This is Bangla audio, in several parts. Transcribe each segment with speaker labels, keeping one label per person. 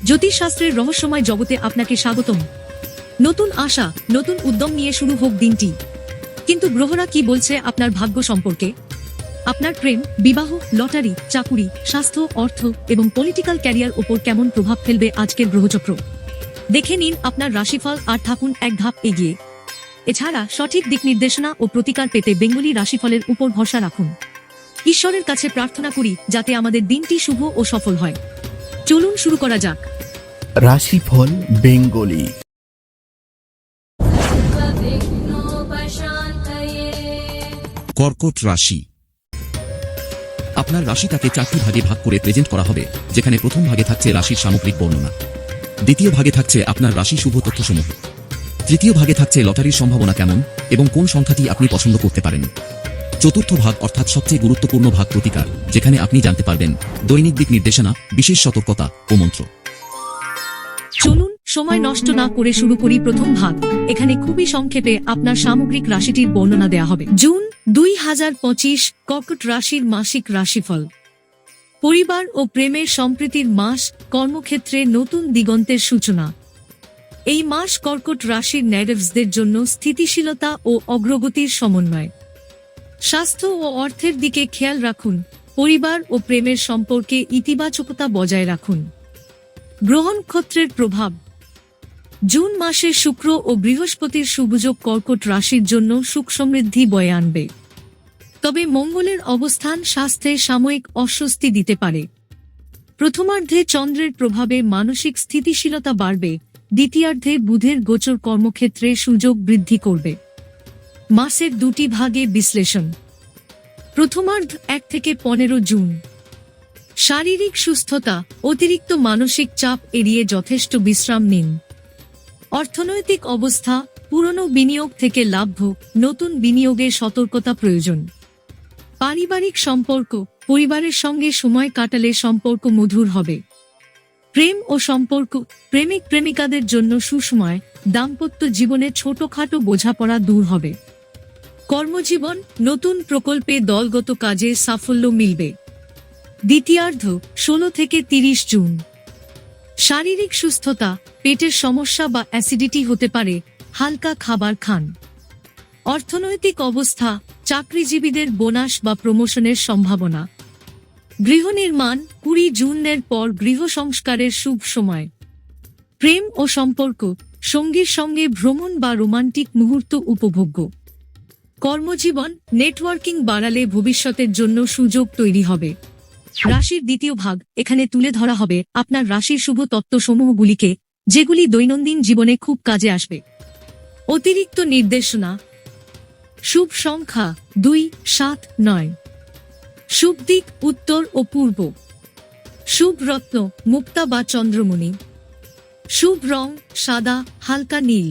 Speaker 1: জ্যোতিষশাস্ত্রের রহস্যময় জগতে আপনাকে স্বাগতম। নতুন আশা, নতুন উদ্যম নিয়ে শুরু হোক দিনটি। কিন্তু গ্রহরা কি বলছে আপনার ভাগ্য সম্পর্কে? আপনার প্রেম, বিবাহ, লটারি, চাকুরি, স্বাস্থ্য, অর্থ এবং পলিটিক্যাল ক্যারিয়ার ওপর কেমন প্রভাব ফেলবে আজকের গ্রহচক্র? দেখে নিন আপনার রাশিফল আর থাকুন এক ধাপ এগিয়ে। এছাড়া সঠিক দিক নির্দেশনা ও প্রতিকার পেতে বেঙ্গলি রাশিফলের উপর ভরসা রাখুন। ঈশ্বরের কাছে প্রার্থনা করি যাতে আমাদের দিনটি শুভ ও সফল হয়। চলুন শুরু করা যাক।
Speaker 2: রাশিফল বেঙ্গলি।
Speaker 3: কর্কট রাশি। আপনার রাশিটাকে 4টি ভাগে ভাগ করে প্রেজেন্ট করা হবে, যেখানে প্রথম ভাগে থাকছে রাশির সামগ্রিক বর্ণনা, দ্বিতীয় ভাগে থাকছে আপনার রাশি শুভ তথ্যসমূহ, তৃতীয় ভাগে থাকছে লটারির সম্ভাবনা কেমন এবং কোন সংখ্যাটি আপনি পছন্দ করতে পারেন, চতুর্থ ভাগ অর্থাৎ সবচেয়ে গুরুত্বপূর্ণ ভাগ প্রতিকার, যেখানে আপনি জানতে পারবেন দৈনিক দিক নির্দেশনা, বিশেষ সতর্কতা ও মন্ত্র।
Speaker 1: চলুন সময় নষ্ট না করে শুরু করি প্রথম ভাগ। এখানে খুবই সংক্ষেপে আপনার সামগ্রিক রাশিটির বর্ণনা দেয়া হবে। জুন 2025 কর্কট রাশির মাসিক রাশিফল। পরিবার ও প্রেমের সম্প্রীতির মাস, কর্মক্ষেত্রে নতুন দিগন্তের সূচনা। এই মাস কর্কট রাশির নেটিভসদের জন্য স্থিতিশীলতা ও অগ্রগতির সমন্বয়। স্বাস্থ্য ও অর্থের দিকে খেয়াল রাখুন। পরিবার ও প্রেমের সম্পর্কে ইতিবাচকতা বজায় রাখুন। গ্রহ নক্ষত্রের প্রভাব। জুন মাসে শুক্র ও বৃহস্পতির শুভযোগ কর্কট রাশির জন্য সুখ সমৃদ্ধি বয়ে আনবে। তবে মঙ্গলের অবস্থান স্বাস্থ্যে সাময়িক অস্বস্তি দিতে পারে। প্রথমার্ধে চন্দ্রের প্রভাবে মানসিক স্থিতিশীলতা বাড়বে, দ্বিতীয়ার্ধে বুধের গোচর কর্মক্ষেত্রে সুযোগ বৃদ্ধি করবে। মাসের দুটি ভাগে বিশ্লেষণ। প্রথমার্ধ 1 থেকে 15 জুন। শারীরিক সুস্থতা, অতিরিক্ত মানসিক চাপ এড়িয়ে যথেষ্ট বিশ্রাম নিন। অর্থনৈতিক অবস্থা, পুরনো বিনিয়োগ থেকে লাভ, নতুন বিনিয়োগে সতর্কতা প্রয়োজন। পারিবারিক সম্পর্ক, পরিবারের সঙ্গে সময় কাটালে সম্পর্ক মধুর হবে। প্রেম ও সম্পর্ক, প্রেমিক প্রেমিকাদের জন্য সুসময়, দাম্পত্য জীবনে ছোটখাটো বোঝাপড়া দূর হবে। কর্মজীবন, নতুন প্রকল্পে দলগত কাজে সাফল্য মিলবে। দ্বিতীয়ার্ধ 16 থেকে 30 জুন। শারীরিক সুস্থতা, পেটের সমস্যা বা অ্যাসিডিটি হতে পারে, হালকা খাবার খান। অর্থনৈতিক অবস্থা, চাকরিজীবীদের বোনাস বা প্রমোশনের সম্ভাবনা। গৃহ নির্মাণ, 20 জুনের পর গৃহ সংস্কারের শুভ সময়। প্রেম ও সম্পর্ক, সঙ্গীর সঙ্গে ভ্রমণ বা রোমান্টিক মুহূর্ত উপভোগ্য। কর্মজীবন, নেটওয়ার্কিং বাড়ালে ভবিষ্যতের জন্য সুযোগ তৈরি হবে। রাশির দ্বিতীয় ভাগ, এখানে তুলে ধরা হবে আপনার রাশির শুভ তত্ত্বসমূহগুলিকে, যেগুলি দৈনন্দিন জীবনে খুব কাজে আসবে। অতিরিক্ত নির্দেশনা। শুভ সংখ্যা 2, 7, 9। শুভ দিক উত্তর ও পূর্ব। শুভ রত্ন মুক্তা বা চন্দ্রমণি। শুভ রং সাদা, হালকা নীল।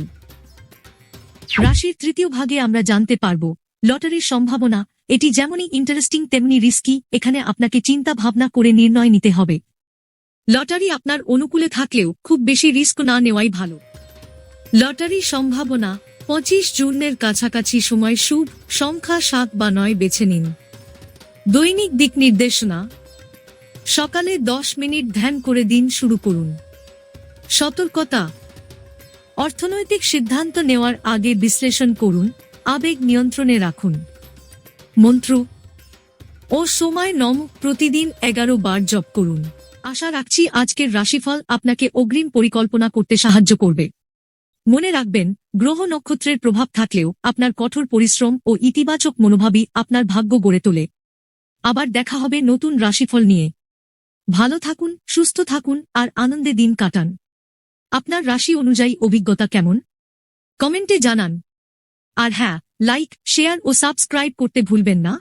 Speaker 1: রাশির তৃতীয় ভাগে আমরা জানতে পারব লটারির সম্ভাবনা। এটি যেমনই ইন্টারেস্টিং তেমনি রিস্কি। এখানে আপনাকে চিন্তা ভাবনা করে নির্ণয় নিতে হবে। লটারি আপনার অনুকূলে থাকলেও খুব বেশি রিস্ক না নেওয়াই ভালো। লটারি সম্ভাবনা 25 জুনের কাছাকাছি সময়। শুভ সংখ্যা 7 বা 9 বেছে নিন। দৈনিক দিক নির্দেশনা। সকালে 10 মিনিট ধ্যান করে দিন শুরু করুন। সতর্কতা। অর্থনৈতিক সিদ্ধান্ত নেওয়ার আগে বিশ্লেষণ করুন, আবেগ নিয়ন্ত্রণে রাখুন। মন্ত্র ও সময় নম প্রতিদিন 11 বার জপ করুন। আশা রাখছি আজকের রাশিফল আপনাকে অগ্রিম পরিকল্পনা করতে সাহায্য করবে। মনে রাখবেন, গ্রহ নক্ষত্রের প্রভাব থাকলেও আপনার কঠোর পরিশ্রম ও ইতিবাচক মনোভাবই আপনার ভাগ্য গড়ে তোলে। আবার দেখা হবে নতুন রাশিফল নিয়ে। ভালো থাকুন, সুস্থ থাকুন আর আনন্দে দিন কাটান। আপনার রাশি অনুযায়ী অভিজ্ঞতা কেমন? কমেন্টে জানান। আর হ্যাঁ, লাইক, শেয়ার ও সাবস্ক্রাইব করতে ভুলবেন না।